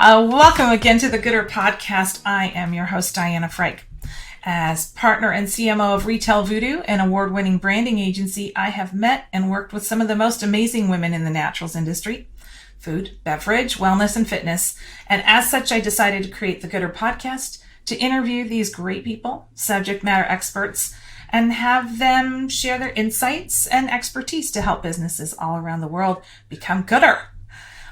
Welcome again to the Gooder Podcast. I am your host, Diana Frike. As partner and CMO of Retail Voodoo, an award-winning branding agency, I have met and worked with some of the most amazing women in the naturals industry, food, beverage, wellness, and fitness. And as such, I decided to create the Gooder Podcast to interview these great people, subject matter experts, and have them share their insights and expertise to help businesses all around the world become gooder.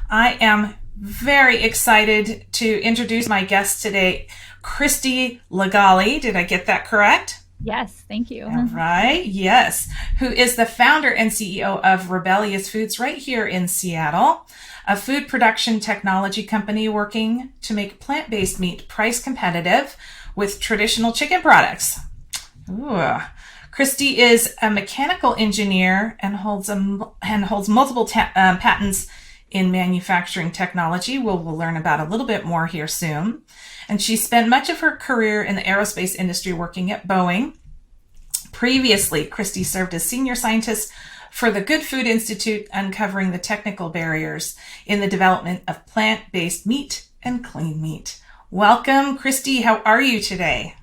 I am very excited to introduce my guest today, Christie Lagally. Did I get that correct? Yes, thank you. All right, yes. Who is the founder and CEO of Rebellyous Foods right here in Seattle, a food production technology company working to make plant-based meat price competitive with traditional chicken products. Ooh. Christie is a mechanical engineer and holds multiple patents in manufacturing technology. We'll learn about a little bit more here soon. And she spent much of her career in the aerospace industry working at Boeing. Previously, Christie served as senior scientist for the Good Food Institute, uncovering the technical barriers in the development of plant-based meat and clean meat. Welcome, Christie. How are you today?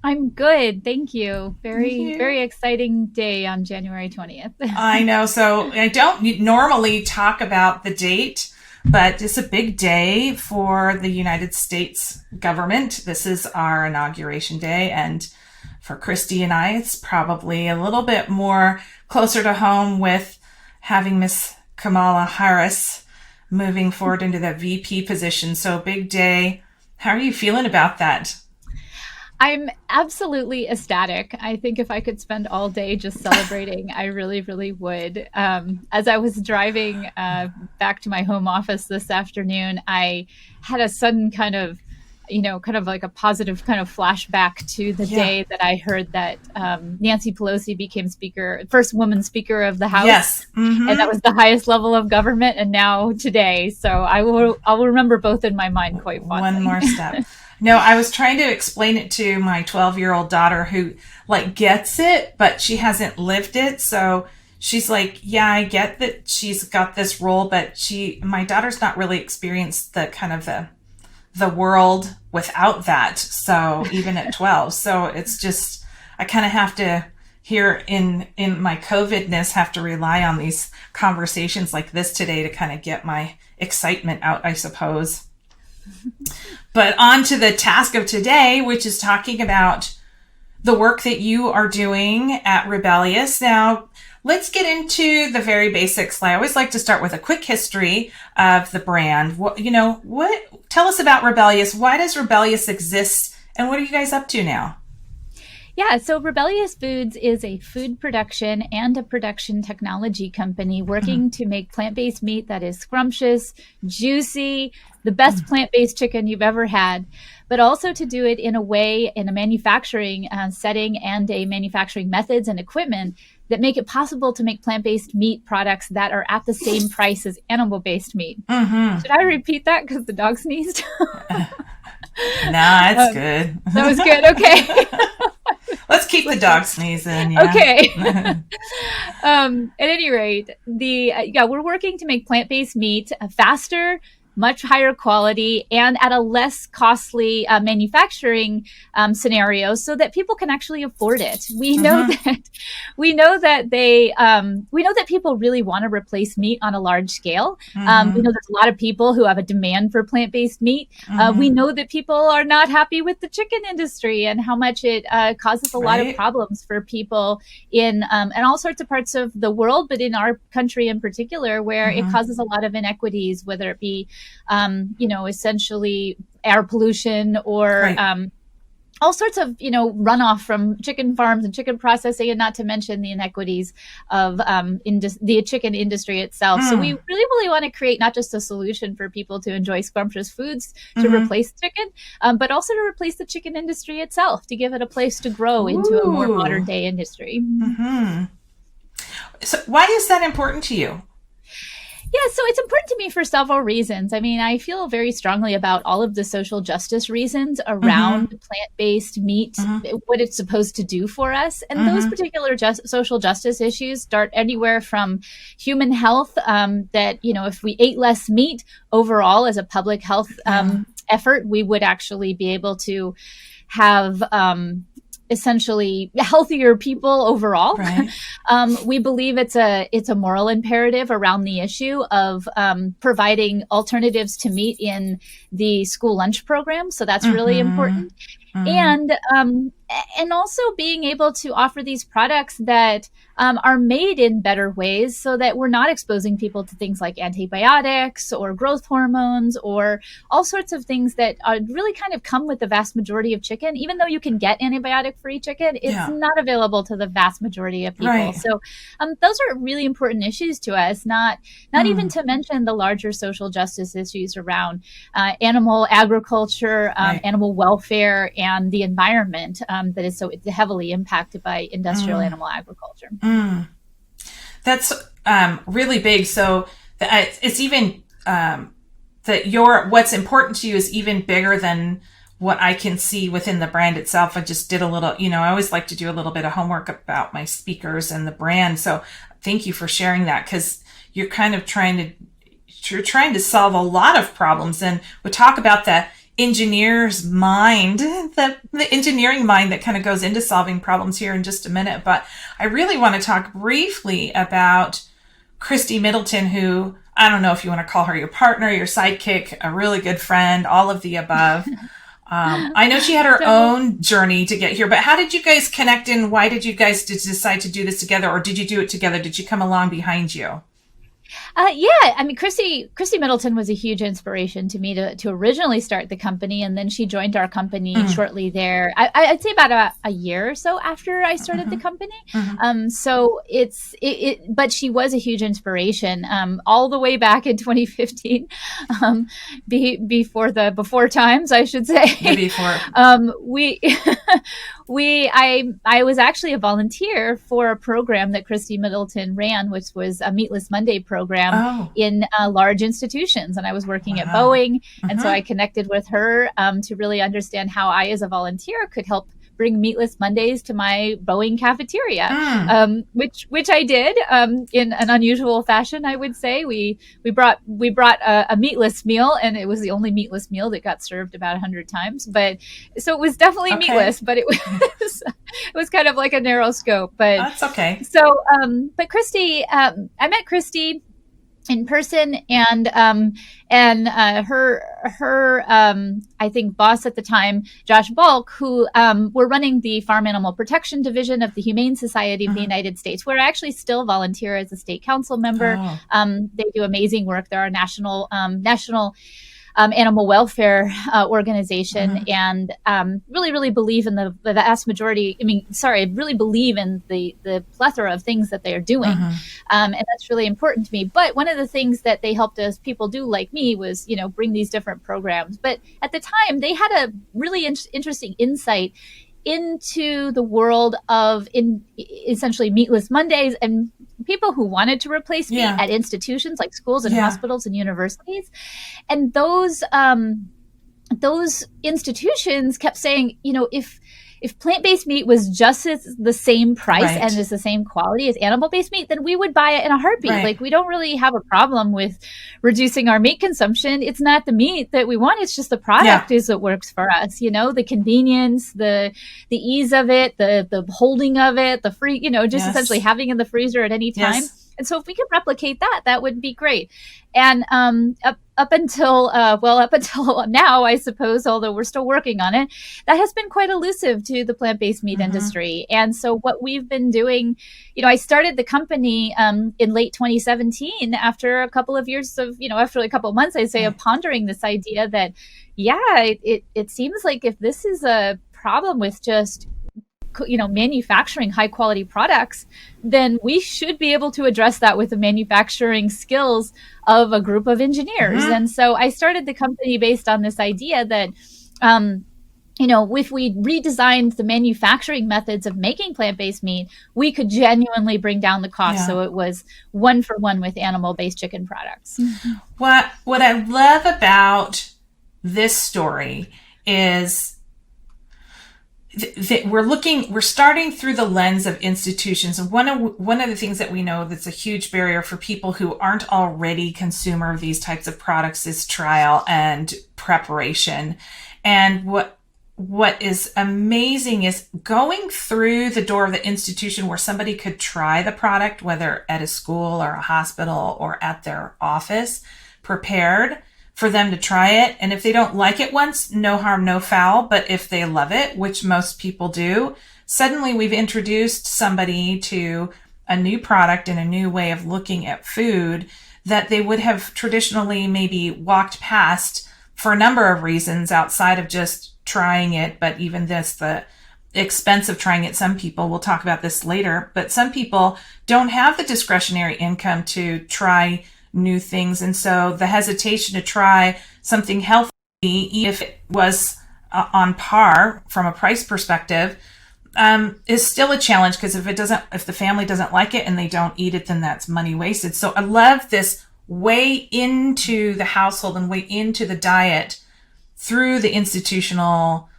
I'm good. Thank you. Very exciting day on January 20th. I know. So I don't normally talk about the date, but it's a big day for the United States government. This is our inauguration day. And for Christie and I, it's probably a little bit more closer to home with having Miss Kamala Harris moving forward into the VP position. So big day. How are you feeling about that? I'm absolutely ecstatic. I think if I could spend all day just celebrating, I really, really would. As I was driving back to my home office this afternoon, I had a sudden kind of like a positive kind of flashback to the day that I heard that Nancy Pelosi became first woman speaker of the House. Yes. Mm-hmm. And that was the highest level of government. And now today. So I'll remember both in my mind quite fondly. One more step. No, I was trying to explain it to my 12-year-old daughter who gets it, but she hasn't lived it. So she's like, yeah, I get that she's got this role, but my daughter's not really experienced the kind of the world without that. So even at 12. So it's just, I kind of have to here in my COVIDness have to rely on these conversations like this today to kind of get my excitement out, I suppose. But on to the task of today, which is talking about the work that you are doing at Rebellyous. Now, let's get into the very basics. I always like to start with a quick history of the brand. Tell us about Rebellyous. Why does Rebellyous exist, and what are you guys up to now? Yeah, so Rebellyous Foods is a food production and a production technology company working to make plant-based meat that is scrumptious, juicy, the best plant-based chicken you've ever had, but also to do it in a manufacturing setting and a manufacturing methods and equipment that make it possible to make plant-based meat products that are at the same price as animal-based meat. Mm-hmm. Should I repeat that because the dog sneezed? Nah, it's good. That was good. Okay. Let's keep the dog sneezing. Yeah. Okay. At any rate, we're working to make plant-based meat faster, much higher quality, and at a less costly manufacturing scenario, so that people can actually afford it. We know that people really want to replace meat on a large scale. We know there's a lot of people who have a demand for plant-based meat. We know that people are not happy with the chicken industry and how much it causes a lot of problems for people in all sorts of parts of the world, but in our country in particular, where it causes a lot of inequities, whether it be essentially air pollution or all sorts of, runoff from chicken farms and chicken processing, and not to mention the inequities of the chicken industry itself. So we really want to create not just a solution for people to enjoy scrumptious foods to replace chicken, but also to replace the chicken industry itself, to give it a place to grow into a more modern day industry. So why is that important to you? Yeah, so it's important to me for several reasons. I mean, I feel very strongly about all of the social justice reasons around plant-based meat, what it's supposed to do for us. And those particular social justice issues start anywhere from human health, that, if we ate less meat overall as a public health effort, we would actually be able to have essentially healthier people overall. Right. We believe it's a moral imperative around the issue of providing alternatives to meat in the school lunch program. So that's really important. And also being able to offer these products that are made in better ways so that we're not exposing people to things like antibiotics or growth hormones or all sorts of things that really kind of come with the vast majority of chicken. Even though you can get antibiotic-free chicken, it's not available to the vast majority of people. Right. So those are really important issues to us, not even to mention the larger social justice issues around animal agriculture, animal welfare, and the environment that is so heavily impacted by industrial animal agriculture. That's really big. So it's even that what's important to you is even bigger than what I can see within the brand itself. I just did a little, I always like to do a little bit of homework about my speakers and the brand. So thank you for sharing that, because you're kind of trying to solve a lot of problems. And we talk about the engineer's mind, the engineering mind that kind of goes into solving problems here in just a minute. But I really want to talk briefly about Kristie Middleton, who, I don't know if you want to call her your partner, your sidekick, a really good friend, all of the above. I know she had her own journey to get here, but how did you guys connect, and why did you guys decide to do this together, or did you do it together? Did she come along behind you? Yeah, I mean, Kristie Middleton was a huge inspiration to me to originally start the company, and then she joined our company shortly there. I'd say about a year or so after I started the company. So but she was a huge inspiration all the way back in 2015, before times, I should say. Before. I was actually a volunteer for a program that Kristie Middleton ran, which was a Meatless Monday program in large institutions. And I was working at Boeing. And so I connected with her to really understand how I, as a volunteer, could help bring Meatless Mondays to my Boeing cafeteria, which I did in an unusual fashion, I would say. We brought a meatless meal, and it was the only meatless meal that got served about 100 times. But so it was definitely meatless, but it was kind of like a narrow scope. But that's okay. So, but Kristie, I met Kristie in person, and her I think boss at the time, Josh Bulk, who were running the Farm Animal Protection Division of the Humane Society of the United States, where I actually still volunteer as a state council member. They do amazing work. They're our national animal welfare organization, and really believe in the vast majority. Really believe in the plethora of things that they are doing, and that's really important to me. But one of the things that they helped us people do, like me, was bring these different programs. But at the time, they had a really interesting insight into the world of essentially Meatless Mondays and people who wanted to replace meat at institutions like schools and hospitals and universities. And those institutions kept saying, if plant-based meat was just the same price and is the same quality as animal-based meat, then we would buy it in a heartbeat. Like, we don't really have a problem with reducing our meat consumption. It's not the meat that we want. It's just the product is what works for us. The convenience, the ease of it, the holding of it, the free, essentially having in the freezer at any time. And so if we could replicate that, that would be great. And up until now, I suppose, although we're still working on it, that has been quite elusive to the plant-based meat industry. And so what we've been doing, I started the company in late 2017 after a couple of years of, after a couple of months, I'd say, of pondering this idea that, it seems like if this is a problem with just manufacturing high quality products, then we should be able to address that with the manufacturing skills of a group of engineers. And so I started the company based on this idea that if we redesigned the manufacturing methods of making plant-based meat, we could genuinely bring down the cost. So it was 1-for-1 with animal-based chicken products. What I love about this story is that we're starting through the lens of institutions. And one of the things that we know that's a huge barrier for people who aren't already consumer of these types of products is trial and preparation. And what is amazing is going through the door of the institution where somebody could try the product, whether at a school or a hospital or at their office, prepared for them to try it. And if they don't like it once, no harm, no foul. But if they love it, which most people do, suddenly we've introduced somebody to a new product and a new way of looking at food that they would have traditionally maybe walked past for a number of reasons outside of just trying it. But even the expense of trying it, some people, we'll talk about this later, but some people don't have the discretionary income to try new things. And so the hesitation to try something healthy, even if it was on par from a price perspective, is still a challenge, because if the family doesn't like it and they don't eat it, then that's money wasted. So I love this way into the household and way into the diet through the institutional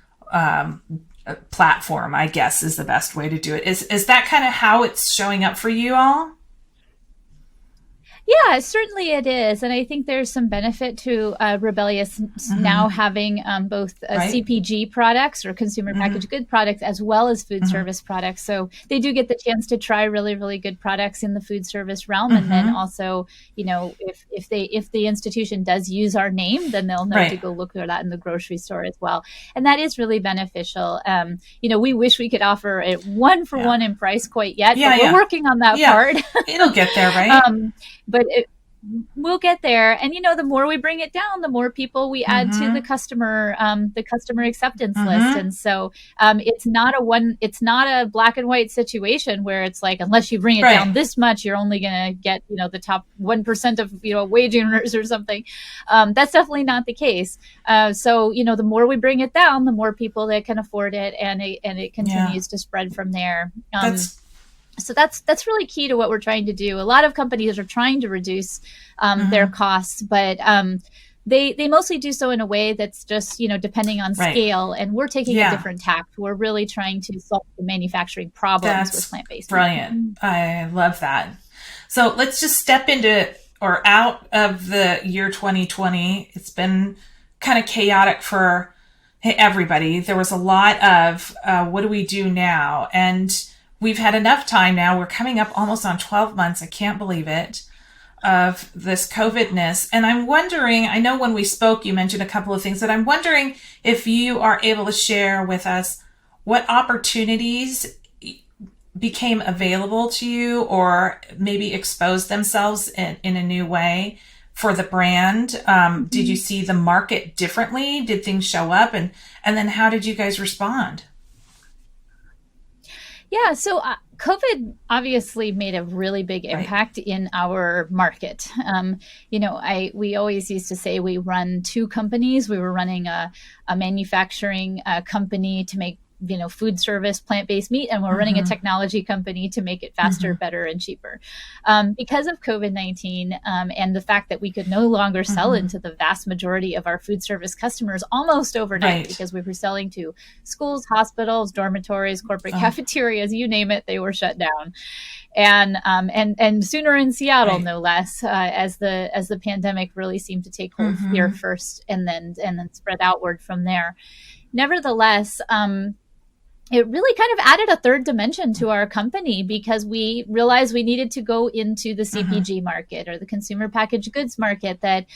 platform, I guess is the best way to do it. Is that kind of how it's showing up for you all? Yeah, certainly it is. And I think there's some benefit to Rebellyous now having both CPG products or consumer packaged good products as well as food service products. So they do get the chance to try really, really good products in the food service realm. And then also, if the institution does use our name, then they'll know to go look for that in the grocery store as well. And that is really beneficial. We wish we could offer it 1-for-1 in price quite yet, but we're working on that part. It'll get there, right? But we'll get there. And, the more we bring it down, the more people we add to the customer acceptance list. And so it's not a black and white situation where it's like, unless you bring it down this much, you're only going to get, the top 1% of wage earners or something. That's definitely not the case. So, the more we bring it down, the more people that can afford it, and it continues to spread from there. So that's really key to what we're trying to do. A lot of companies are trying to reduce their costs, but they mostly do so in a way that's just, depending on scale. And we're taking a different tack. We're really trying to solve the manufacturing problems with plant-based. Brilliant. I love that. So let's just step into or out of the year 2020. It's been kind of chaotic for everybody. There was a lot of what do we do now? And we've had enough time now. We're coming up almost on 12 months. I can't believe it, of this COVID-ness. And I'm wondering, I know when we spoke, you mentioned a couple of things, but I'm wondering if you are able to share with us what opportunities became available to you, or maybe exposed themselves in a new way for the brand. Did you see the market differently? Did things show up? And then how did you guys respond? Yeah, so COVID obviously made a really big impact in our market. We always used to say we run two companies. We were running a manufacturing company to make food service, plant-based meat, and we're running a technology company to make it faster, better, and cheaper. Because of COVID-19 and the fact that we could no longer sell into the vast majority of our food service customers almost overnight, because we were selling to schools, hospitals, dormitories, corporate cafeterias, you name it, they were shut down. And sooner in Seattle, no less, as the pandemic really seemed to take hold here first, and then spread outward from there. Nevertheless, it really kind of added a third dimension to our company, because we realized we needed to go into the CPG market, or the consumer packaged goods market, that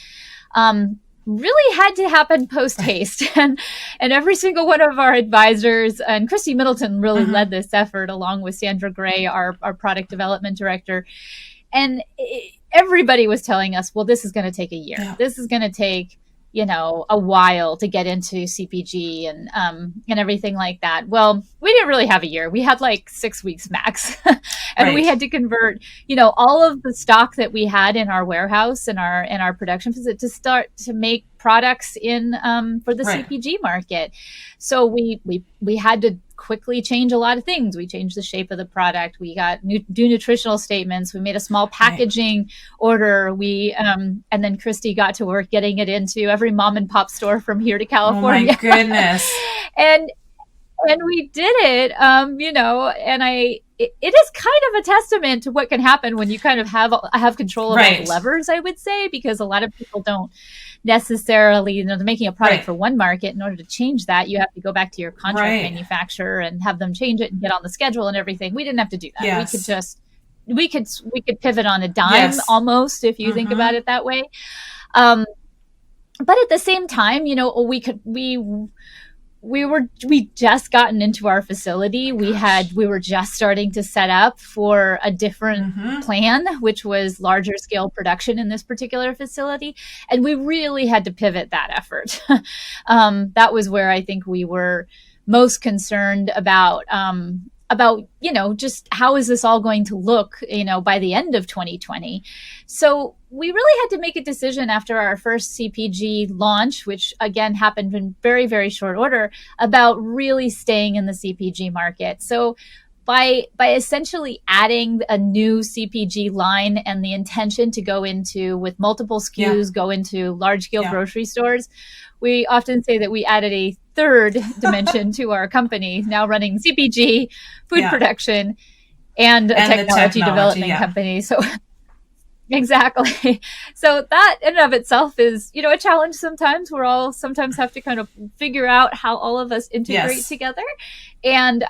really had to happen post haste. And every single one of our advisors, and Kristie Middleton really led this effort along with Sandra Gray, our product development director. And everybody was telling us, well, this is going to take a year. Yeah. This is going to take a while to get into CPG and everything like that. Well, we didn't really have a year. We had like 6 weeks max. And we had to convert, all of the stock that we had in our warehouse and our production facility to start to make products in for the Right. CPG market. So we had to quickly change a lot of things. We changed the shape of the product. We got new nutritional statements. We made a small packaging order. We and then Christie got to work getting it into every mom and pop store from here to California. Oh my goodness. And we did it, and it is kind of a testament to what can happen when you kind of have control of all the levers, I would say, because a lot of people don't necessarily, they're making a product for one market. In order to change that, you have to go back to your contract manufacturer and have them change it and get on the schedule and everything. We didn't have to do that. Yes. We could pivot on a dime almost, if you think about it that way. But at the same time, we just gotten into our facility. We were just starting to set up for a different plan, which was larger scale production in this particular facility. And we really had to pivot that effort. That was where I think we were most concerned about, just how is this all going to look, by the end of 2020. So we really had to make a decision after our first CPG launch, which again happened in very, very short order, about really staying in the CPG market. So by essentially adding a new CPG line and the intention to go into, with multiple SKUs, go into large scale grocery stores, we often say that we added a third dimension to our company, now running CPG, food production, and a technology development company. So exactly. So that in and of itself is, a challenge sometimes. We're all sometimes have to kind of figure out how all of us integrate together. And,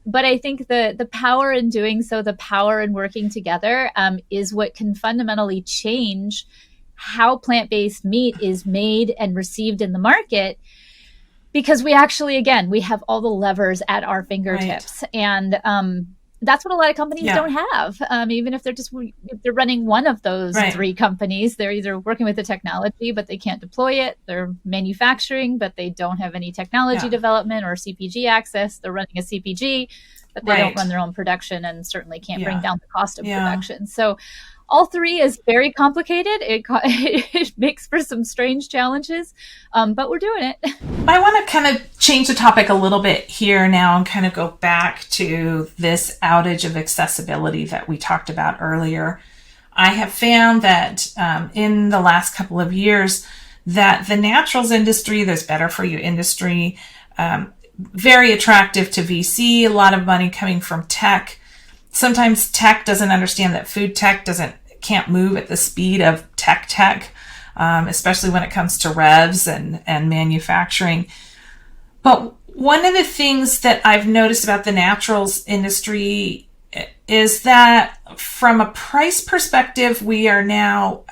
but I think the power in doing so, the power in working together, is what can fundamentally change how plant-based meat is made and received in the market. Because we actually, again, we have all the levers at our fingertips. And, that's what a lot of companies don't have. Even if they're running one of those three companies, they're either working with the technology, but they can't deploy it. They're manufacturing, but they don't have any technology development or CPG access. They're running a CPG, but they don't run their own production and certainly can't bring down the cost of production. So all three is very complicated. It makes for some strange challenges, but we're doing it. I want to kind of change the topic a little bit here now and kind of go back to this outage of accessibility that we talked about earlier. I have found that in the last couple of years that the naturals industry, there's better for you industry, very attractive to VC, a lot of money coming from tech. Sometimes tech doesn't understand that food tech can't move at the speed of tech, especially when it comes to revs and manufacturing. But one of the things that I've noticed about the naturals industry is that from a price perspective, we are now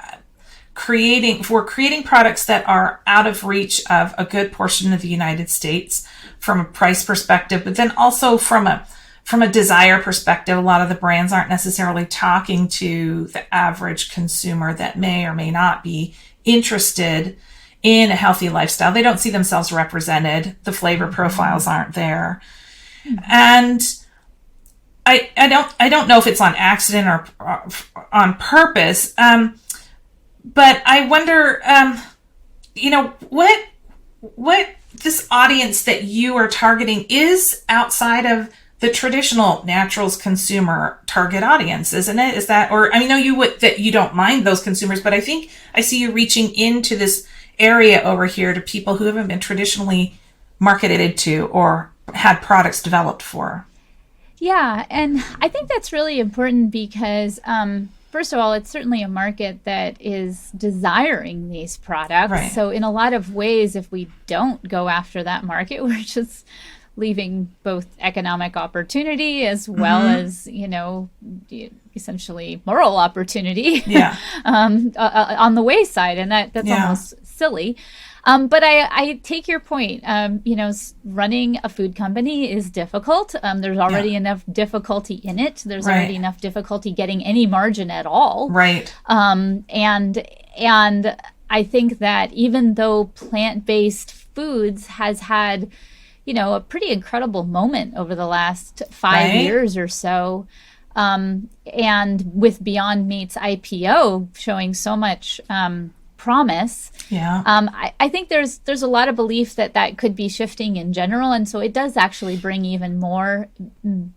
creating products that are out of reach of a good portion of the United States from a price perspective, but then also from a desire perspective, a lot of the brands aren't necessarily talking to the average consumer that may or may not be interested in a healthy lifestyle. They don't see themselves represented. The flavor profiles aren't there. And I don't know if it's on accident or on purpose. But I wonder, what this audience that you are targeting is outside of the traditional naturals consumer target audience, isn't it? Is that, or I know that you don't mind those consumers, but I think I see you reaching into this area over here to people who haven't been traditionally marketed to or had products developed for. Yeah, and I think that's really important because, first of all, it's certainly a market that is desiring these products. Right. So in a lot of ways, if we don't go after that market, we're just leaving both economic opportunity as well as, essentially moral opportunity on the wayside. And that's almost silly. But I take your point. Running a food company is difficult. There's already enough difficulty in it. There's already enough difficulty getting any margin at all. Right. And I think that even though plant-based foods has had a pretty incredible moment over the last 5 years or so. And with Beyond Meat's IPO showing so much promise. Yeah. I think there's a lot of belief that could be shifting in general, and so it does actually bring even more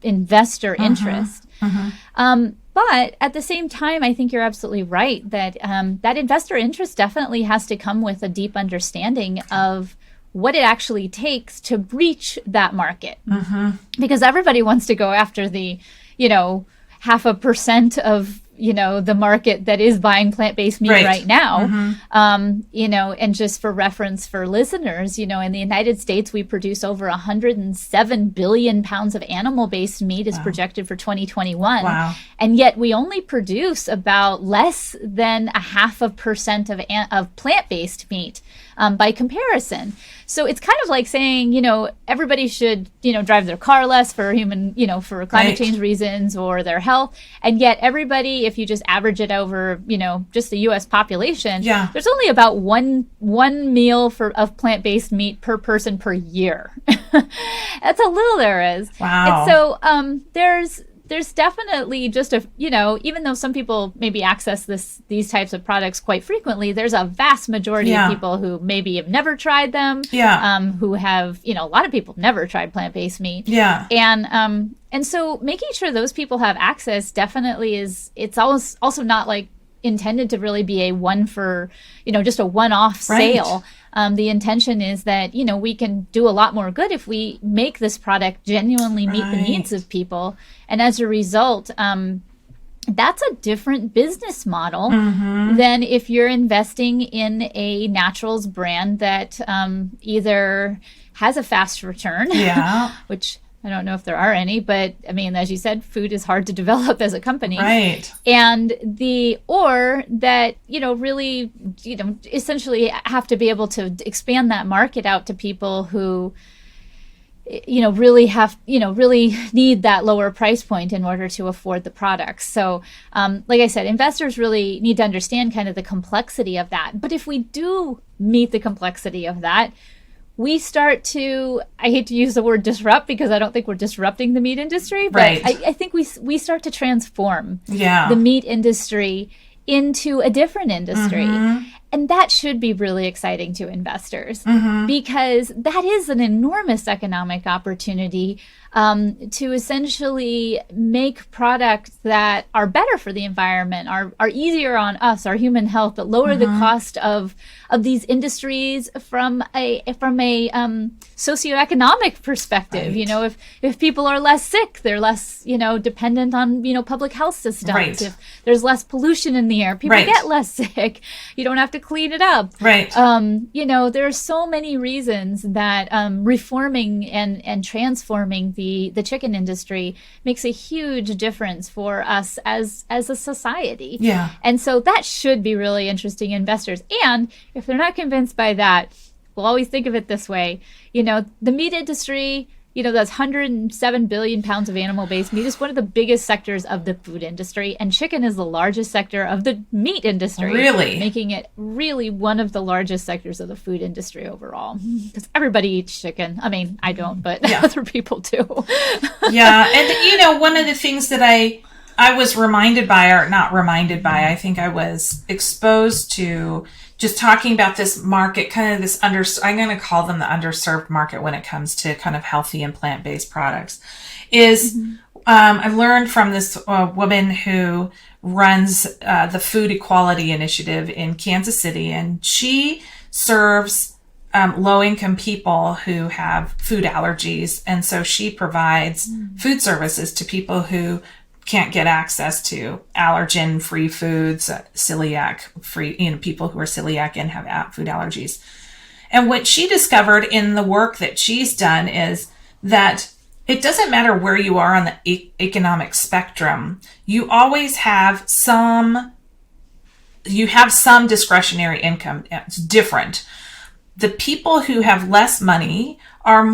investor interest. But at the same time, I think you're absolutely right that that investor interest definitely has to come with a deep understanding of what it actually takes to reach that market. Because everybody wants to go after the, 0.5% of, the market that is buying plant-based meat right now. And just for reference for listeners, in the United States, we produce over 107 billion pounds of animal-based meat is projected for 2021. Wow. And yet we only produce about less than 0.5% of plant-based meat by comparison. So it's kind of like saying, everybody should, drive their car less for for climate change reasons or their health. And yet everybody, if you just average it over, just the U.S. population, there's only about one meal of plant-based meat per person per year. That's how little there is. Wow. And so there's definitely just even though some people maybe access these types of products quite frequently, there's a vast majority of people who maybe have never tried them, who have, a lot of people never tried plant-based meat. And so making sure those people have access definitely it's also not like intended to really be a just a one-off sale. The intention is that, we can do a lot more good if we make this product genuinely meet the needs of people. And as a result, that's a different business model than if you're investing in a naturals brand that either has a fast return, which I don't know if there are any, but I mean, as you said, food is hard to develop as a company. Right. And or that, really, essentially have to be able to expand that market out to people who, really need that lower price point in order to afford the products. So, like I said, investors really need to understand kind of the complexity of that. But if we do meet the complexity of that, we start to, I hate to use the word disrupt because I don't think we're disrupting the meat industry, but I think we start to transform the meat industry into a different industry. And that should be really exciting to investors because that is an enormous economic opportunity to essentially make products that are better for the environment, are easier on us, our human health, that lower the cost of these industries from a socioeconomic perspective. If people are less sick, they're less dependent on public health systems. If there's less pollution in the air, people get less sick. You don't have to clean it up. There are so many reasons that reforming and transforming the chicken industry makes a huge difference for us as a society. And so that should be really interesting investors. And if they're not convinced by that, we'll always think of it this way. The meat industry, that's 107 billion pounds of animal-based meat is one of the biggest sectors of the food industry, and chicken is the largest sector of the meat industry. Really? Making it really one of the largest sectors of the food industry overall. Because everybody eats chicken. I mean, I don't, but other people do. And one of the things that I was reminded by, or not reminded by, I think I was exposed to just talking about this market, kind of this I'm going to call them the underserved market when it comes to kind of healthy and plant-based products, is I learned from this woman who runs the Food Equality Initiative in Kansas City, and she serves low-income people who have food allergies, and so she provides food services to people who can't get access to allergen-free foods, celiac-free, people who are celiac and have food allergies. And what she discovered in the work that she's done is that it doesn't matter where you are on the economic spectrum. You always have some discretionary income. It's different. The people who have less money are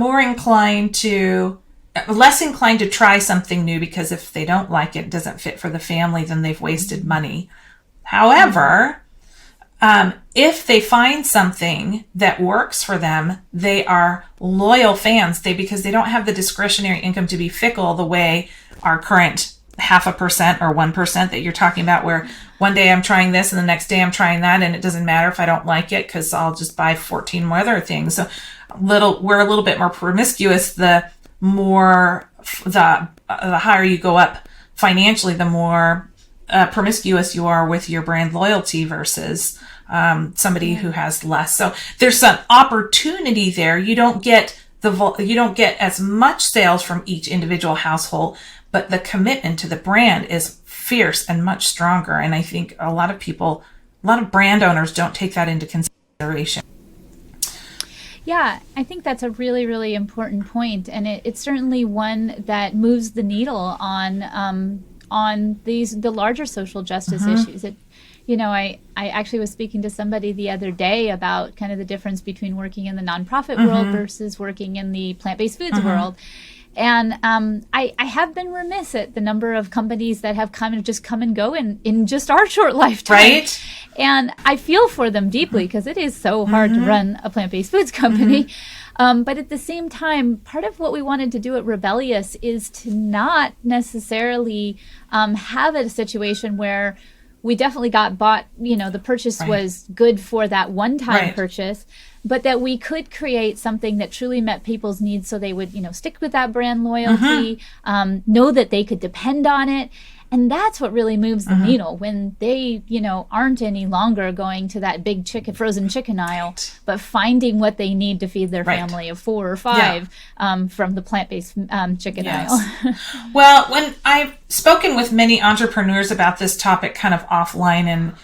less inclined to try something new, because if they don't like it, doesn't fit for the family, then they've wasted money. However, if they find something that works for them, they are loyal fans. Because they don't have the discretionary income to be fickle the way our current 0.5% or 1% that you're talking about, where one day I'm trying this and the next day I'm trying that, and it doesn't matter if I don't like it because I'll just buy 14 more other things. So we're a little bit more promiscuous. The higher you go up financially, the more promiscuous you are with your brand loyalty versus somebody who has less. So there's some opportunity there. You don't get as much sales from each individual household, but the commitment to the brand is fierce and much stronger. And I think a lot of brand owners don't take that into consideration. Yeah, I think that's a really, really important point, and it's certainly one that moves the needle on the larger social justice issues. I actually was speaking to somebody the other day about kind of the difference between working in the nonprofit world versus working in the plant-based foods world. And I have been remiss at the number of companies that have come and go in just our short lifetime. Right. And I feel for them deeply because it is so hard to run a plant-based foods company. But at the same time, part of what we wanted to do at Rebellyous is to not necessarily have a situation where we definitely got bought, the purchase was good for that one-time purchase, but that we could create something that truly met people's needs so they would, stick with that brand loyalty, know that they could depend on it. And that's what really moves the needle when they, aren't any longer going to that big frozen chicken aisle, but finding what they need to feed their family of 4 or 5 from the plant-based chicken aisle. Well, when I've spoken with many entrepreneurs about this topic kind of offline,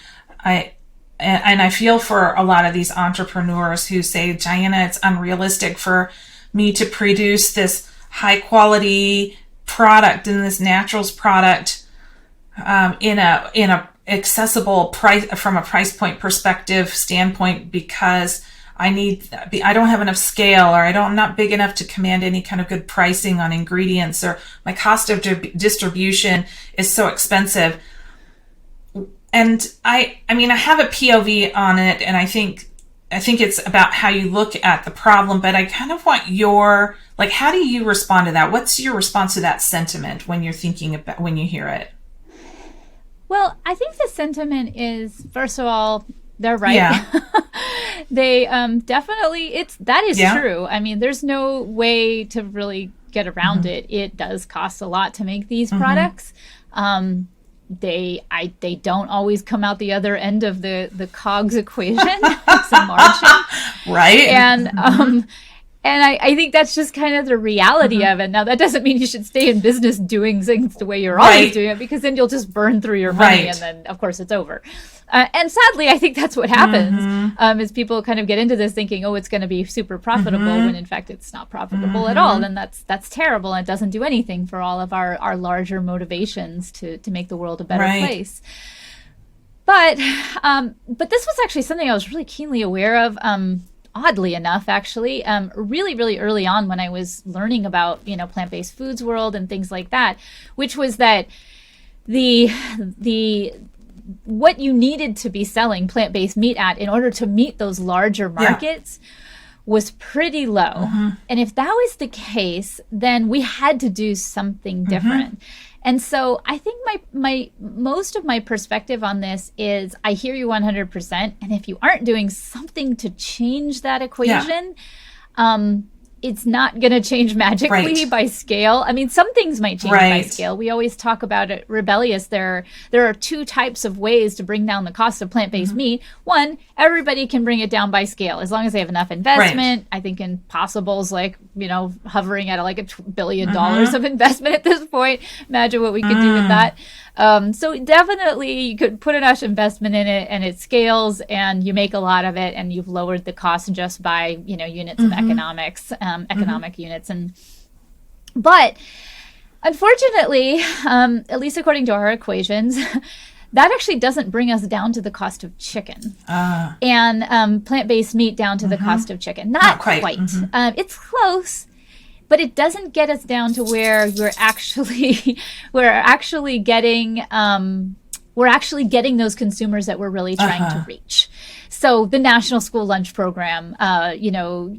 and I feel for a lot of these entrepreneurs who say, Diana, it's unrealistic for me to produce this high quality product and this naturals product in a accessible price from a price point perspective standpoint, because I don't have enough scale, or I'm not big enough to command any kind of good pricing on ingredients, or my cost of distribution is so expensive. And I have a POV on it, and I think it's about how you look at the problem, but I kind of want how do you respond to that? What's your response to that sentiment when you're thinking about, when you hear it? Well, I think the sentiment is, first of all, they're right. Yeah. They definitely, that is true. I mean, there's no way to really get around it. It does cost a lot to make these products. They don't always come out the other end of the COGS equation. It's a margin. Right. And I think that's just kind of the reality of it. Now, that doesn't mean you should stay in business doing things the way you're always doing it, because then you'll just burn through your money and then, of course, it's over. And sadly, I think that's what happens is people kind of get into this thinking, oh, it's going to be super profitable, when in fact it's not profitable at all. And that's terrible. And it doesn't do anything for all of our larger motivations to make the world a better place. But this was actually something I was really keenly aware of. Oddly enough, actually, really, really early on when I was learning about, plant-based foods world and things like that, which was that what you needed to be selling plant-based meat at in order to meet those larger markets was pretty low. And if that was the case, then we had to do something different. And so I think my most of my perspective on this is I hear you 100%. And if you aren't doing something to change that equation, it's not going to change magically by scale. I mean, some things might change by scale. We always talk about it, Rebellyous. There are 2 types of ways to bring down the cost of plant-based meat. One, everybody can bring it down by scale as long as they have enough investment. I think Impossible's hovering at $1 billion of investment at this point. Imagine what we could do with that. So definitely you could put enough investment in it and it scales and you make a lot of it and you've lowered the cost just by, units of economics, economic units. But unfortunately, at least according to our equations, that actually doesn't bring us down to the cost of chicken and plant-based meat down to the cost of chicken. Not quite. It's close. But it doesn't get us down to where we're actually getting those consumers that we're really trying to reach. So the National School Lunch Program,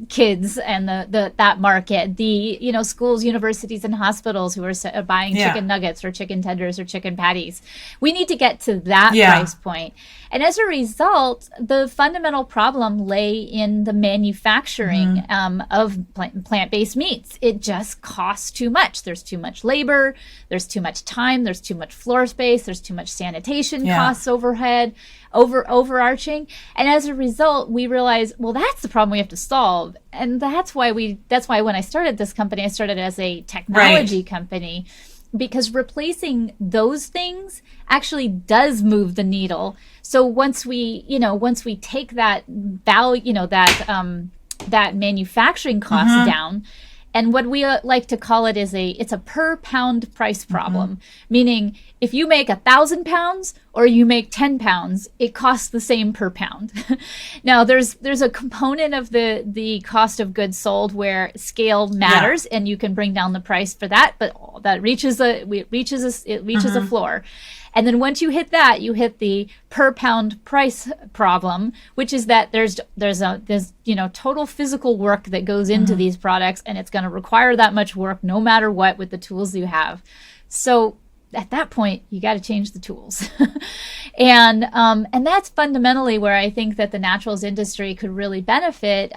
kids and that market, schools, universities, and hospitals who are buying chicken nuggets or chicken tenders or chicken patties. We need to get to that price point. And as a result, the fundamental problem lay in the manufacturing of plant-based meats. It just costs too much. There's too much labor. There's too much time. There's too much floor space. There's too much sanitation costs overhead, overarching. And as a result, we realized, well, that's the problem we have to solve. And that's why when I started this company, I started as a technology company, because replacing those things actually does move the needle. So once we take that value, that manufacturing cost down, and what we like to call it is it's a per pound price problem, meaning if you make 1,000 pounds or you make 10 pounds, it costs the same per pound. Now there's a component of the cost of goods sold where scale matters, and you can bring down the price for that, but that reaches a floor. And then once you hit that, you hit the per pound price problem, which is that there's total physical work that goes into these products, and it's going to require that much work no matter what with the tools you have. So at that point, you got to change the tools. and that's fundamentally where I think that the naturals industry could really benefit,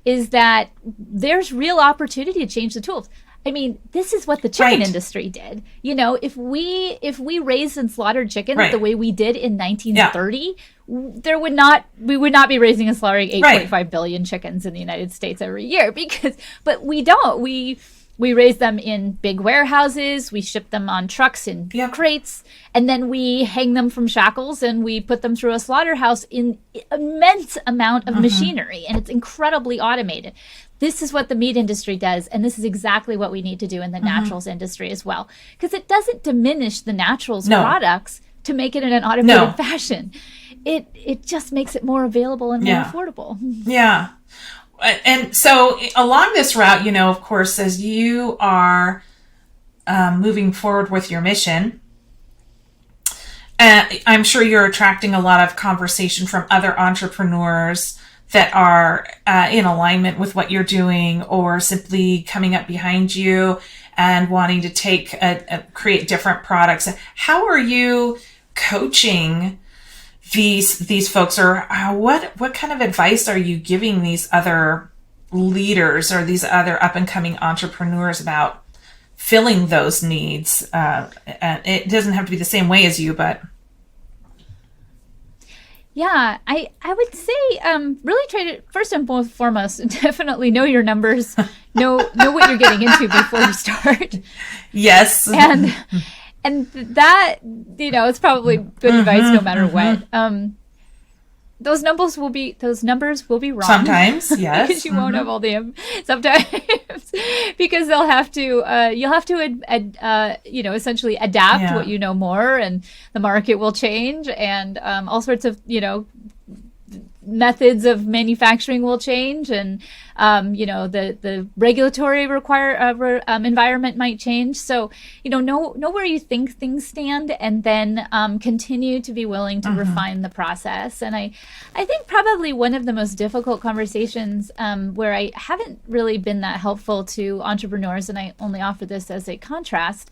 is that there's real opportunity to change the tools. I mean, this is what the chicken industry did. If we raised and slaughtered chickens the way we did in 1930, we would not be raising and slaughtering 8.5 billion chickens in the United States every year, but we don't. We raise them in big warehouses, we ship them on trucks in crates, and then we hang them from shackles and we put them through a slaughterhouse in immense amount of machinery, and it's incredibly automated. This is what the meat industry does, and this is exactly what we need to do in the naturals industry as well, because it doesn't diminish the naturals products to make it in an automated fashion. It just makes it more available and more affordable. Yeah. And so along this route, of course, as you are moving forward with your mission, I'm sure you're attracting a lot of conversation from other entrepreneurs that are in alignment with what you're doing, or simply coming up behind you and wanting to create different products. How are you coaching these folks, or what kind of advice are you giving these other leaders or these other up and coming entrepreneurs about filling those needs? And it doesn't have to be the same way as you, but yeah, I would say really try to, first and foremost, definitely know your numbers, know what you're getting into before you start. Yes. And that, it's probably good advice no matter what. Those numbers will be wrong. Sometimes, yes. Because you won't have all the sometimes because you'll have to essentially adapt what you know more, and the market will change, and all sorts of methods of manufacturing will change, and the regulatory environment might change. So know where you think things stand, and then continue to be willing to refine the process. And I think probably one of the most difficult conversations where I haven't really been that helpful to entrepreneurs, and I only offer this as a contrast,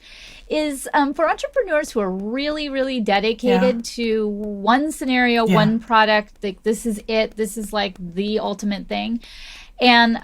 is for entrepreneurs who are really, really dedicated to one scenario, one product, like this is it, this is like the ultimate thing. And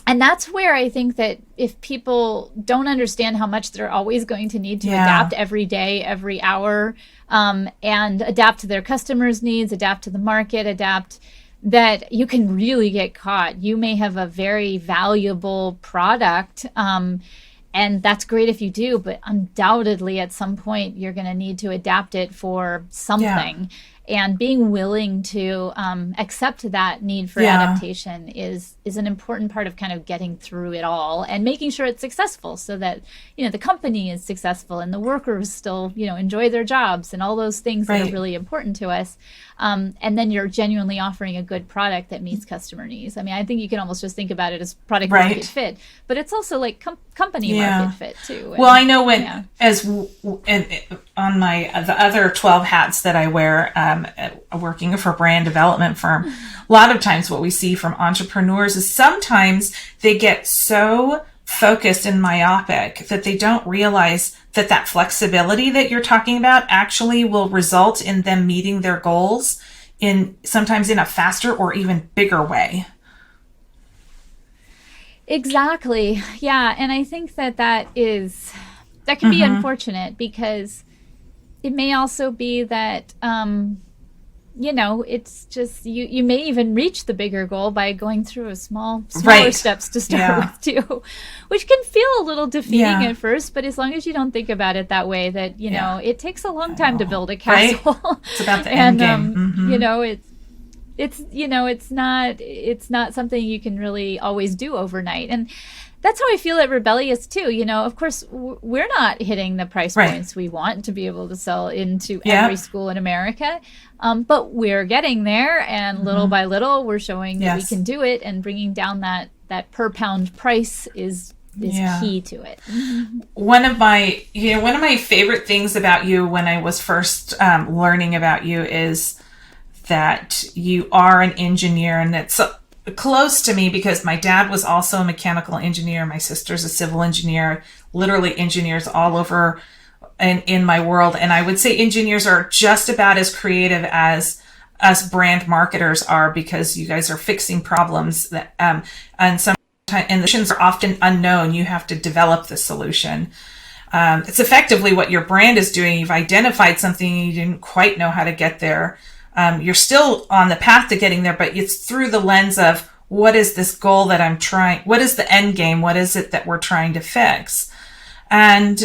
that's where I think that if people don't understand how much they're always going to need to adapt every day, every hour, and adapt to their customers' needs, adapt to the market, that you can really get caught. You may have a very valuable product, and that's great if you do, but undoubtedly at some point you're going to need to adapt it for something. And being willing to accept that need for adaptation is an important part of kind of getting through it all, and making sure it's successful, so that the company is successful and the workers still enjoy their jobs and all those things that are really important to us. And then you're genuinely offering a good product that meets customer needs. I mean, I think you can almost just think about it as product market fit, but it's also like company market fit too. Well, I know on the other 12 hats that I wear, working for a brand development firm, a lot of times what we see from entrepreneurs is sometimes they get so focused and myopic that they don't realize that that flexibility that you're talking about actually will result in them meeting their goals sometimes in a faster or even bigger way. Exactly. Yeah. And I think that can be unfortunate, because it may also be that, it's just, you may even reach the bigger goal by going through smaller steps to start with too, which can feel a little defeating at first, but as long as you don't think about it that way, that, it takes a long time to build a castle. Right? It's about the end game. It's not something you can really always do overnight. And that's how I feel at Rebellyous too. Of course, we're not hitting the price points we want to be able to sell into every school in America. But we're getting there, and little by little, we're showing that we can do it, and bringing down that per pound price is key to it. One of my favorite things about you when I was first learning about you is that you are an engineer, and it's close to me because my dad was also a mechanical engineer. My sister's a civil engineer, literally engineers all over in my world. And I would say engineers are just about as creative as us brand marketers are, because you guys are fixing problems that, and sometimes the solutions are often unknown. You have to develop the solution. It's effectively what your brand is doing. You've identified something and you didn't quite know how to get there. You're still on the path to getting there, but it's through the lens of, what is this goal that I'm trying? What is the end game? What is it that we're trying to fix? And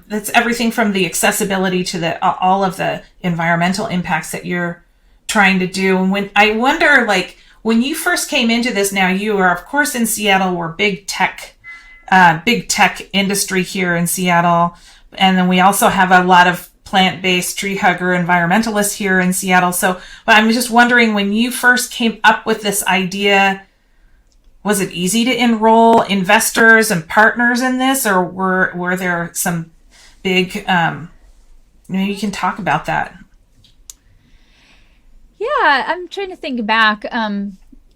that's everything from the accessibility to all of the environmental impacts that you're trying to do. And when I wonder, when you first came into this, now you are, of course, in Seattle, we're big tech industry here in Seattle. And then we also have a lot of plant-based tree hugger environmentalists here in Seattle. So I'm just wondering, when you first came up with this idea, was it easy to enroll investors and partners in this, or were there some big, you can talk about that. Yeah, I'm trying to think back.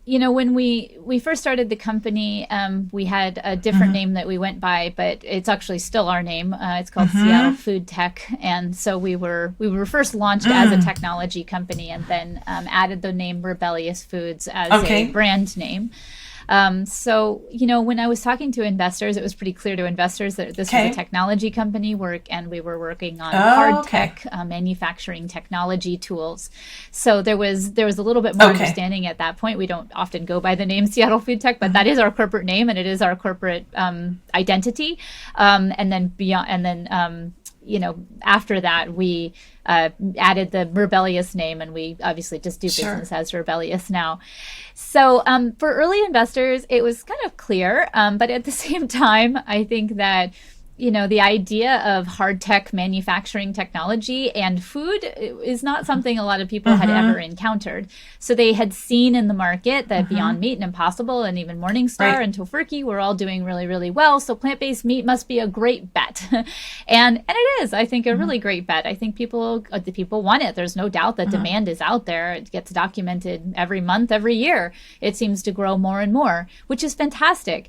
When we first started the company, we had a different name that we went by, but it's actually still our name. It's called Seattle Food Tech. And so we were first launched as a technology company, and then added the name Rebellyous Foods as a brand name. So, when I was talking to investors, it was pretty clear to investors that this was a technology company and we were working on hard tech manufacturing technology tools. So there was a little bit more understanding at that point. We don't often go by the name Seattle Food Tech, but that is our corporate name, and it is our corporate identity. And then beyond, after that, we added the Rebellyous name, and we obviously just do business as Rebellyous now. So for early investors, it was kind of clear, but at the same time, I think that the idea of hard tech manufacturing technology and food is not something a lot of people had ever encountered. So they had seen in the market that Beyond Meat and Impossible and even Morningstar and Tofurky were all doing really, really well. So plant-based meat must be a great bet. and it is, I think, a really great bet. I think people want it. There's no doubt that demand is out there. It gets documented every month, every year. It seems to grow more and more, which is fantastic.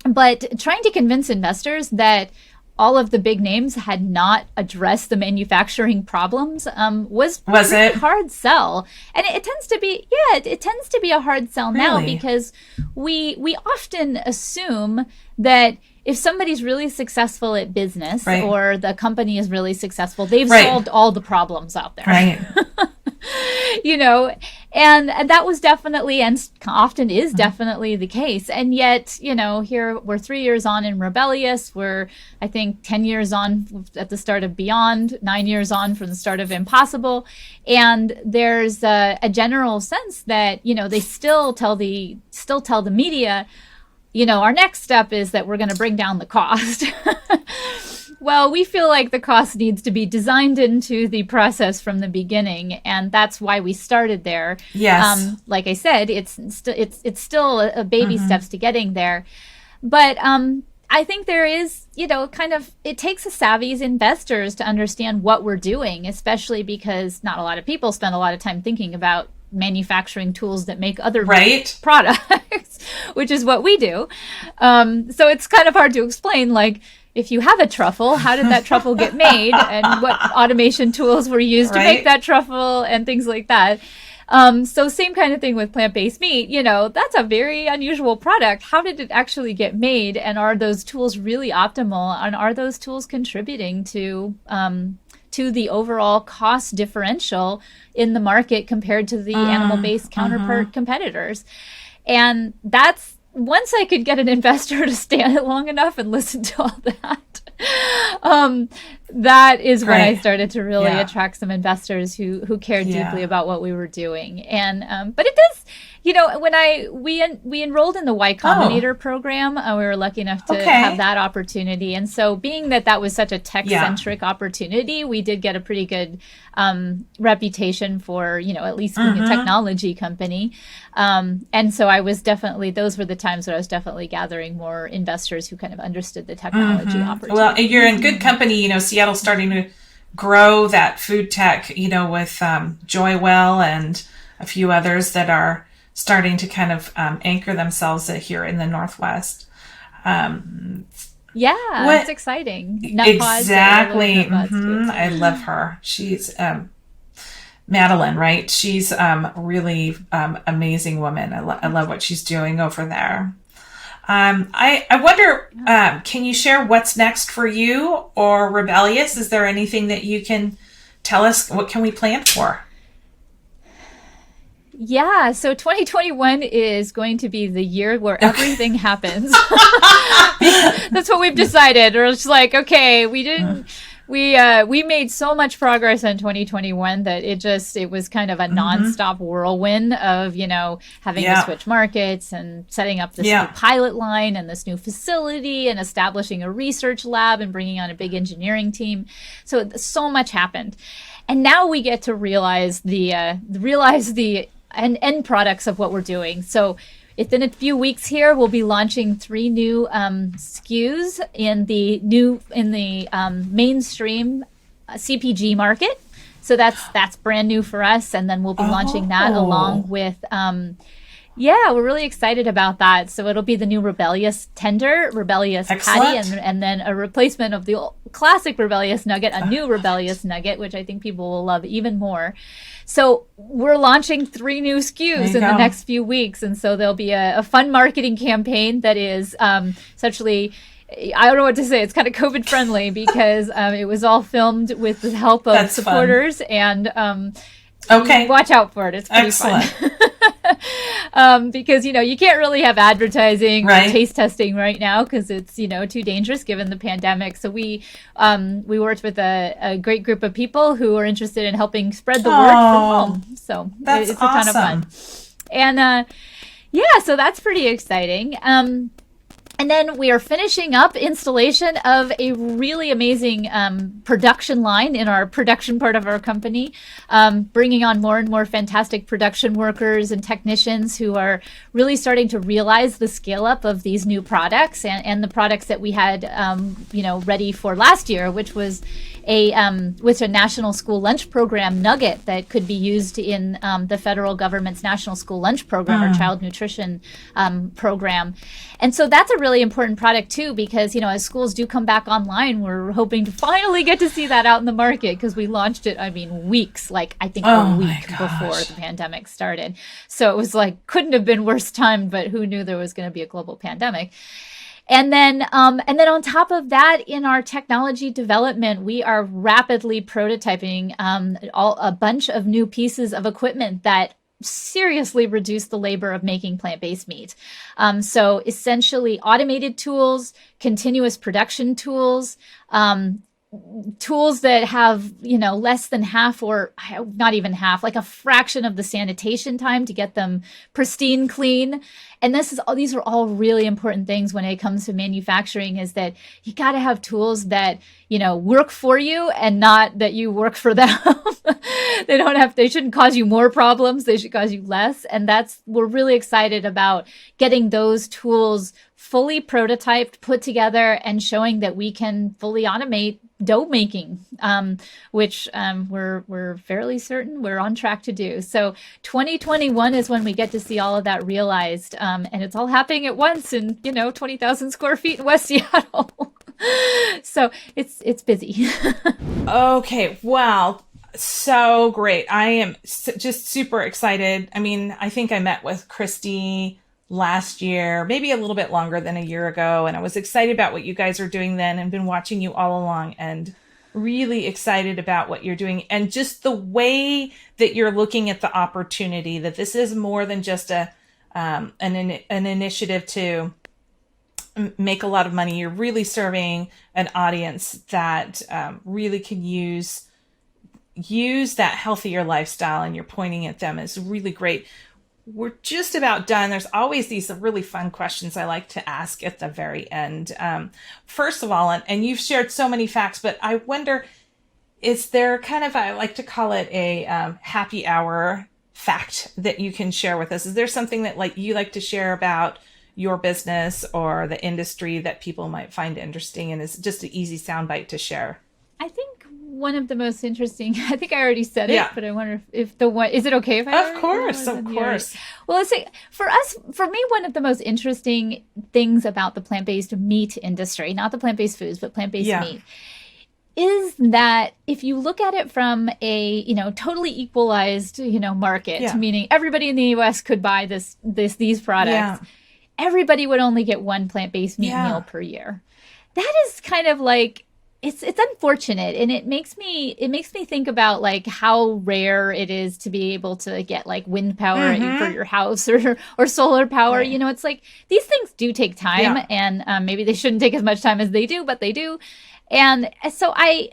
But trying to convince investors that all of the big names had not addressed the manufacturing problems was a hard sell. And it tends to be a hard sell now, because we often assume that if somebody's really successful at business or the company is really successful, they've solved all the problems out there. Right. And that was definitely, and often is definitely the case. And yet, here we're 3 years on in Rebellyous. We're, I think, 10 years on at the start of Beyond, 9 years on from the start of Impossible. And there's a general sense that, they still tell the media, our next step is that we're going to bring down the cost. Well, we feel like the cost needs to be designed into the process from the beginning, and that's why we started there. Yes. Like I said, it's still a baby steps to getting there, but I think there is, it takes a savvy investors to understand what we're doing, especially because not a lot of people spend a lot of time thinking about manufacturing tools that make other products, which is what we do. So it's kind of hard to explain, like, if you have a truffle, how did that truffle get made, and what automation tools were used to make that truffle, and things like that. So same kind of thing with plant-based meat, that's a very unusual product. How did it actually get made? And are those tools really optimal? And are those tools contributing to the overall cost differential in the market compared to the animal-based counterpart competitors? And that's, once I could get an investor to stand it long enough and listen to all that, that is when I started to really attract some investors who cared deeply about what we were doing. And but it does, when we enrolled in the Y Combinator program, we were lucky enough to have that opportunity. And so, being that was such a tech-centric opportunity, we did get a pretty good reputation for, at least being a technology company. And so I was definitely, those were the times where I was definitely gathering more investors who kind of understood the technology opportunity. Well, you're in good company. Seattle's starting to grow that food tech, with Joywell and a few others that are starting to kind of anchor themselves here in the Northwest. It's exciting. Exactly. I love her. She's Madeline, right? She's really amazing woman. I love what she's doing over there. I wonder, can you share what's next for you or Rebellyous? Is there anything that you can tell us? What can we plan for? Yeah, so 2021 is going to be the year where everything happens. That's what we've decided. Or it's like, okay, we made so much progress in 2021 that it was kind of a nonstop whirlwind of, having to switch markets and setting up this new pilot line and this new facility and establishing a research lab and bringing on a big engineering team. So much happened. And now we get to realize the end products of what we're doing. So within a few weeks here, we'll be launching 3 new SKUs in the mainstream CPG market. So that's brand new for us, and then we'll be launching that along with. We're really excited about that. So it'll be the new Rebellyous Tender, Rebellyous Patty, and then a replacement of the classic Rebellyous Nugget, a new Rebellyous Nugget, which I think people will love even more. So we're launching 3 new SKUs in the next few weeks. And so there'll be a fun marketing campaign that is essentially, I don't know what to say. It's kind of COVID friendly because it was all filmed with the help of supporters. Fun. And watch out for it. It's pretty fun. Because, you can't really have advertising or taste testing right now because it's, too dangerous given the pandemic. So we worked with a great group of people who are interested in helping spread the word from home. So it's a ton of fun. And so that's pretty exciting. And then we are finishing up installation of a really amazing production line in our production part of our company, bringing on more and more fantastic production workers and technicians who are really starting to realize the scale up of these new products and the products that we had, ready for last year, which was a national school lunch program nugget that could be used in the federal government's national school lunch program or child nutrition program. And so that's a really important product too, because, as schools do come back online, we're hoping to finally get to see that out in the market because we launched it, weeks, a week before the pandemic started. So it was couldn't have been worse timed, but who knew there was going to be a global pandemic. And then on top of that, in our technology development, we are rapidly prototyping a bunch of new pieces of equipment that seriously reduce the labor of making plant-based meat. So essentially automated tools, continuous production tools, tools that have, less than half or not even half, a fraction of the sanitation time to get them pristine clean. And these are all really important things when it comes to manufacturing, is that you got to have tools that, work for you and not that you work for them. They shouldn't cause you more problems. They should cause you less. And we're really excited about getting those tools fully prototyped, put together, and showing that we can fully automate dough making, which we're fairly certain we're on track to do. So 2021 is when we get to see all of that realized, and it's all happening at once in 20,000 square feet in West Seattle. So it's busy. Okay, wow. So great. I am just super excited. I mean, I think I met with Christie last year, maybe a little bit longer than a year ago. And I was excited about what you guys are doing then and been watching you all along and really excited about what you're doing. And just the way that you're looking at the opportunity, that this is more than just an initiative to make a lot of money. You're really serving an audience that really can use that healthier lifestyle, and you're pointing at them is really great. We're just about done. There's always these really fun questions I like to ask at the very end. First of all, and you've shared so many facts, but I wonder, is there kind of, I like to call it a happy hour fact that you can share with us? Is there something that you like to share about your business or the industry that people might find interesting, and is just an easy soundbite to share? I think one of the most interesting, I think I already said it, but I wonder if the one, is it okay if I? Of course. Well, let's say for me, one of the most interesting things about the plant-based meat industry, not the plant-based foods, but plant-based meat, is that if you look at it from a, totally equalized, market, meaning everybody in the US could buy these products, everybody would only get one plant-based meat meal per year. That is kind of like, it's unfortunate, and it makes me think about how rare it is to be able to get wind power for your house or solar power. Right. It's like these things do take time, and maybe they shouldn't take as much time as they do, but they do. And so I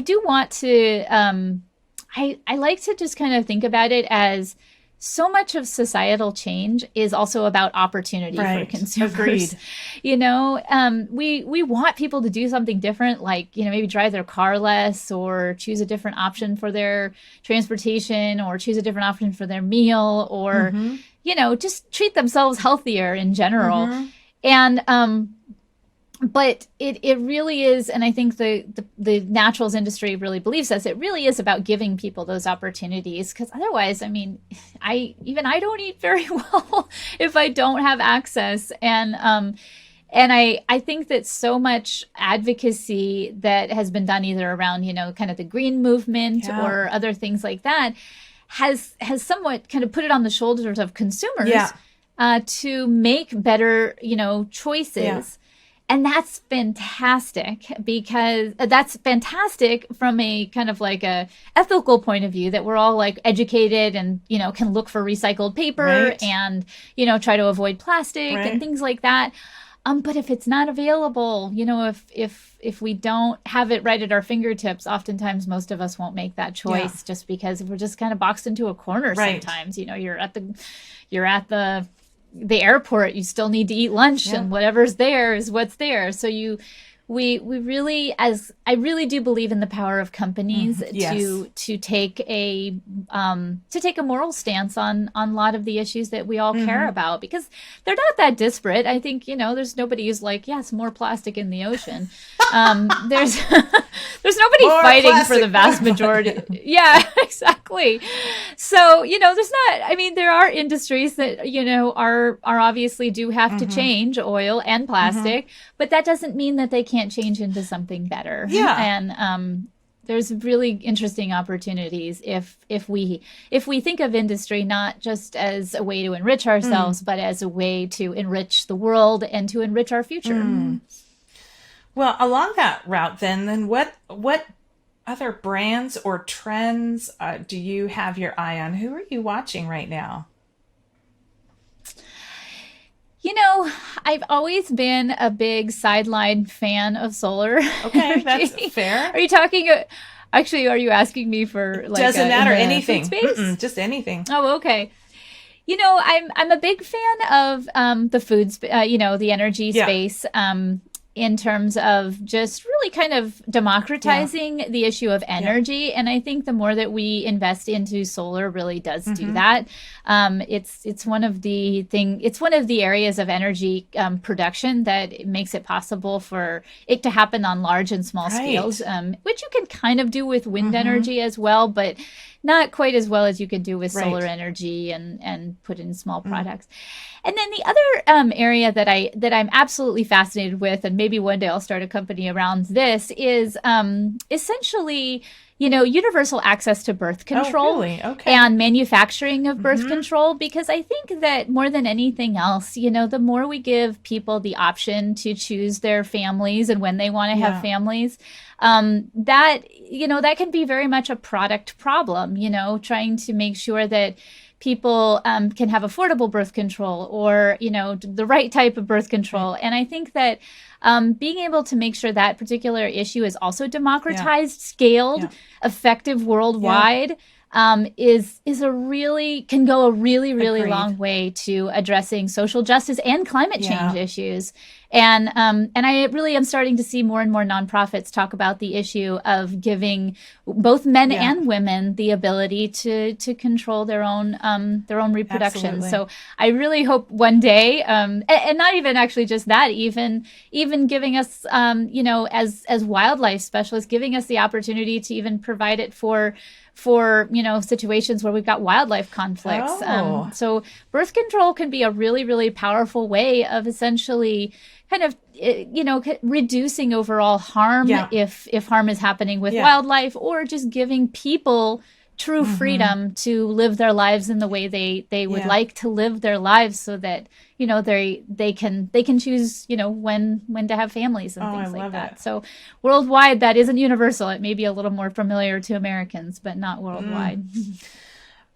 do want to I like to just kind of think about it as so much of societal change is also about opportunity for consumers. Agreed. We want people to do something different, maybe drive their car less, or choose a different option for their transportation, or choose a different option for their meal, or, just treat themselves healthier in general. And, but it really is, and I think the naturals industry really believes this, it really is about giving people those opportunities, because otherwise, I mean, I don't eat very well if I don't have access. And I think that so much advocacy that has been done either around, kind of the green movement or other things like that has somewhat kind of put it on the shoulders of consumers to make better, choices. Yeah. And that's fantastic, because that's fantastic from a kind of a ethical point of view, that we're all educated and, can look for recycled paper and, try to avoid plastic and things like that. But if it's not available, if we don't have it right at our fingertips, oftentimes most of us won't make that choice just because we're just kind of boxed into a corner sometimes. You're at the airport, you still need to eat lunch, and whatever's there is what's there. So we really, I really do believe in the power of companies to take a moral stance on a lot of the issues that we all care about, because they're not that disparate. I think, there's nobody who's some more plastic in the ocean. There's nobody more fighting for the vast majority. Yeah, exactly. So, there's not, I mean, there are industries that, are obviously do have to change, oil and plastic, but that doesn't mean that they can't change into something better. Yeah. And there's really interesting opportunities if we think of industry not just as a way to enrich ourselves, but as a way to enrich the world and to enrich our future. Well, along that route, then what other brands or trends do you have your eye on? Who are you watching right now? I've always been a big sideline fan of solar. Okay, that's fair. Are you talking? Actually, are you asking me for doesn't matter, anything? Just anything. Oh, okay. I'm a big fan of the foods, the energy space. in terms of just really kind of democratizing the issue of energy. And I think the more that we invest into solar really does do that. It's one of the areas of energy production that makes it possible for it to happen on large and small scales, which you can kind of do with wind energy as well, but not quite as well as you could do with solar energy and put in small products. And then the other area that I'm absolutely fascinated with, and maybe one day I'll start a company around this, is essentially, universal access to birth control and manufacturing of birth control. Because I think that more than anything else, the more we give people the option to choose their families and when they want to have families, that can be very much a product problem, trying to make sure that people can have affordable birth control or, the right type of birth control. And I think that being able to make sure that particular issue is also democratized, scaled, effective worldwide, can go a really long way to addressing social justice and climate change issues. And I really am starting to see more and more nonprofits talk about the issue of giving both men and women the ability to control their own reproduction. Absolutely. So I really hope one day, and not even actually just that, even giving us, as wildlife specialists, giving us the opportunity to even provide it for situations where we've got wildlife conflicts. So birth control can be a really powerful way of essentially kind of, reducing overall harm if harm is happening with wildlife, or just giving people true freedom to live their lives in the way they would like to live their lives, so that they can choose when to have families and things like that. So worldwide, that isn't universal. It may be a little more familiar to Americans, but not worldwide.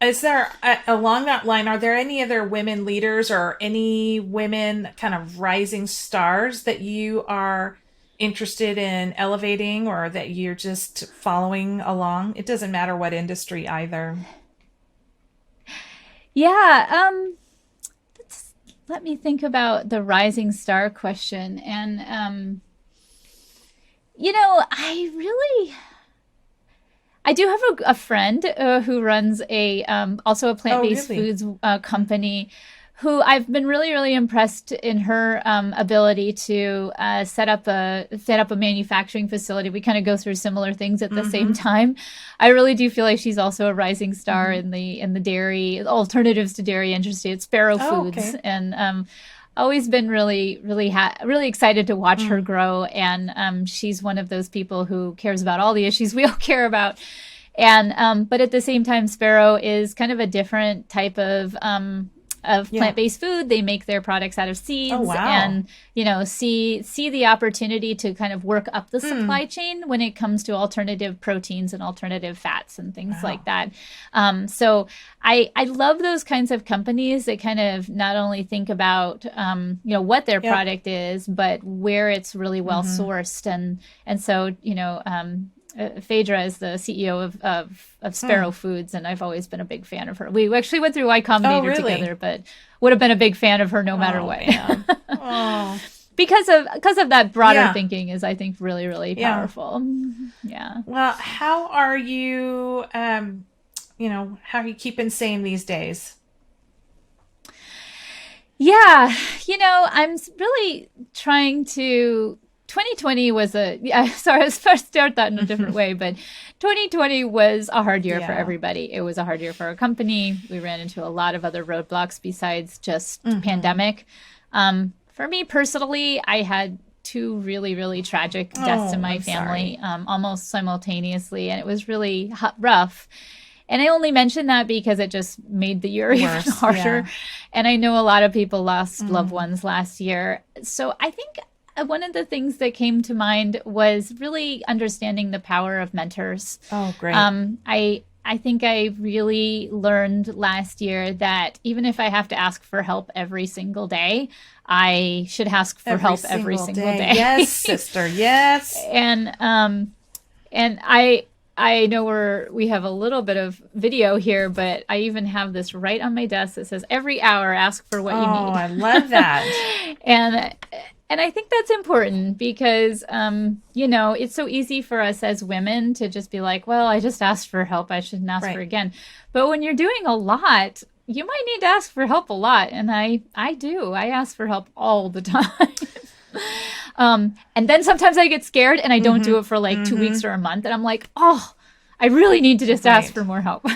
Is there, along that line, are there any other women leaders or any women kind of rising stars that you are interested in elevating, or that you're just following along? It doesn't matter what industry either. Let me think about the rising star question. And, I do have a friend who runs also a plant-based foods company, who I've been really impressed in her ability to set up a manufacturing facility. We kind of go through similar things at the same time. I really do feel like she's also a rising star in the dairy alternatives to dairy industry at Sparrow Foods, and always been really excited to watch her grow. And she's one of those people who cares about all the issues we all care about. And but at the same time, Sparrow is kind of a different type of plant-based food. They make their products out of seeds, and see the opportunity to kind of work up the supply chain when it comes to alternative proteins and alternative fats and things like that. So I love those kinds of companies that kind of not only think about what their product is, but where it's really well sourced. And so Phaedra is the CEO of Sparrow Foods, and I've always been a big fan of her. We actually went through Y Combinator together, but would have been a big fan of her no matter what. Because of that broader thinking is, I think, really powerful. Well, how are you? How are you keeping sane these days? I'm really trying to. 2020 was sorry, I was supposed to start that in a different way, but 2020 was a hard year for everybody. It was a hard year for our company. We ran into a lot of other roadblocks besides just pandemic. For me personally, I had two really tragic deaths in my family, almost simultaneously, and it was really rough. And I only mention that because it just made the year even harder. And I know a lot of people lost loved ones last year. So I think one of the things that came to mind was really understanding the power of mentors. Oh, great. I think I really learned last year that even if I have to ask for help every single day, I should ask for help every single day. Yes, sister. Yes. And I know we have a little bit of video here, but I even have this right on my desk that says every hour ask for what you need. Oh, I love that. And I think that's important because, it's so easy for us as women to just be like, well, I just asked for help. I shouldn't ask for again. But when you're doing a lot, you might need to ask for help a lot. And I do. I ask for help all the time. And then sometimes I get scared and I don't do it for like 2 weeks or a month. And I'm like, oh, I really need to just ask for more help.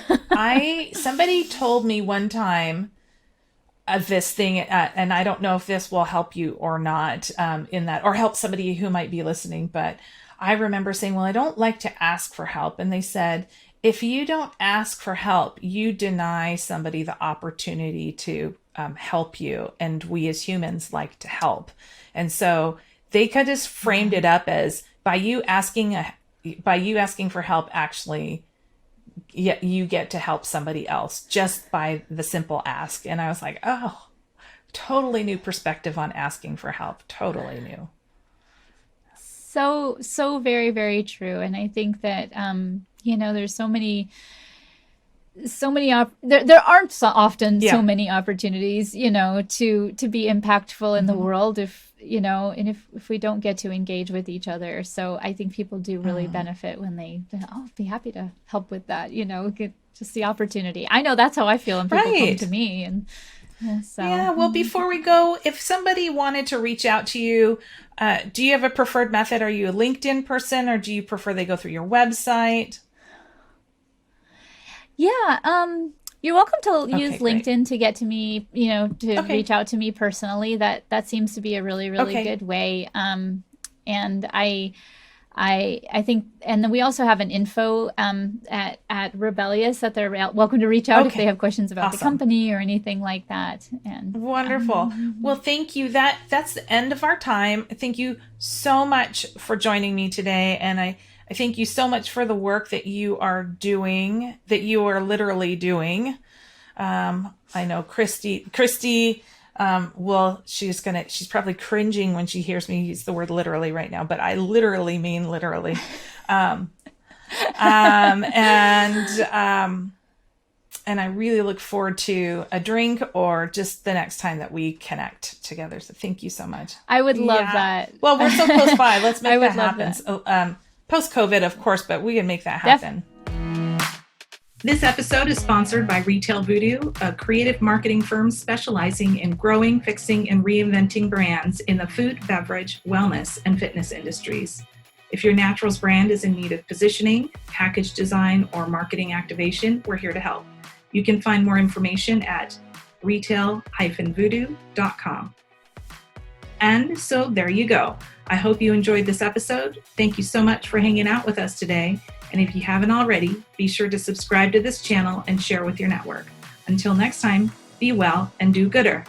Somebody told me one time of this thing, and I don't know if this will help you or not in that, or help somebody who might be listening, but I remember saying, well, I don't like to ask for help. And they said, if you don't ask for help, you deny somebody the opportunity to help you. And we as humans like to help. And so they could just framed it up as by you asking for help, actually, you get to help somebody else just by the simple ask. And I was like, oh, totally new perspective on asking for help. Totally new. So very, very true. And I think that, there's there aren't so often so many opportunities, to be impactful in the world if we don't get to engage with each other. So I think people do really benefit when they, be happy to help with that, get just the opportunity. I know that's how I feel when people come to me. And so. Yeah. Well, before we go, if somebody wanted to reach out to you, do you have a preferred method? Are you a LinkedIn person, or do you prefer they go through your website? Yeah, you're welcome to use LinkedIn to get to me, to reach out to me personally. That seems to be a really, really good way. And I think, and then we also have an info at Rebellyous that they're welcome to reach out if they have questions about the company or anything like that. And wonderful. Well, thank you. That's the end of our time. Thank you so much for joining me today, and I thank you so much for the work that you are doing, that you are literally doing. I know Christie, she's probably cringing when she hears me use the word literally right now, but I literally mean literally. And I really look forward to a drink or just the next time that we connect together. So thank you so much. I would love that. Well, we're so close by. Let's make that happen. Post-COVID, of course, but we can make that happen. This episode is sponsored by Retail Voodoo, a creative marketing firm specializing in growing, fixing, and reinventing brands in the food, beverage, wellness, and fitness industries. If your naturals brand is in need of positioning, package design, or marketing activation, we're here to help. You can find more information at retail-voodoo.com. And so there you go. I hope you enjoyed this episode. Thank you so much for hanging out with us today. And if you haven't already, be sure to subscribe to this channel and share with your network. Until next time, be well and do gooder.